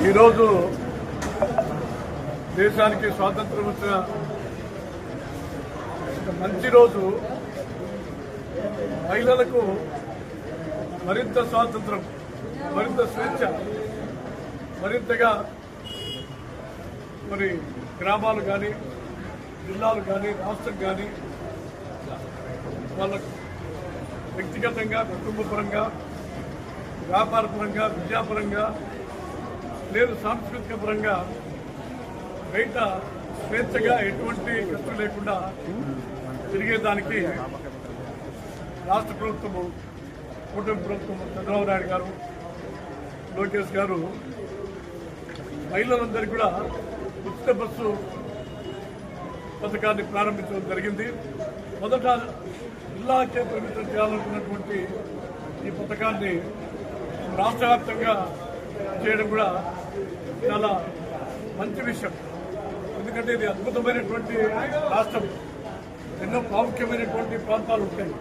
ఈరోజు దేశానికి స్వాతంత్రం వచ్చిన ఒక మంచి రోజు. మహిళలకు మరింత స్వాతంత్రం, మరింత స్వేచ్ఛ, మరింతగా మరి గ్రామాలు కానీ, జిల్లాలు కానీ, రాష్ట్రం కానీ వాళ్ళ వ్యక్తిగతంగా, కుటుంబపరంగా, వ్యాపారపరంగా, విద్యాపరంగా లేదు సాంస్కృతిక పరంగా బయట స్వేచ్ఛగా ఎటువంటి ఖర్చు లేకుండా తిరిగేదానికి రాష్ట్ర ప్రభుత్వము, కూటమి ప్రభుత్వము, చంద్రబాబు నాయుడు గారు, లోకేష్ గారు మహిళలందరికీ కూడా ఉచిత బస్సు పథకాన్ని ప్రారంభించడం జరిగింది. మొదట జిల్లాకే పరిమితం చేయాలనుకున్నటువంటి ఈ పథకాన్ని రాష్ట్ర వ్యాప్తంగా చేయడం కూడా చాలా మంచి విషయం. ఎందుకంటే ఇది అద్భుతమైనటువంటి రాష్ట్రం, ఎన్నో ప్రాముఖ్యమైనటువంటి ప్రాంతాలు ఉంటాయి.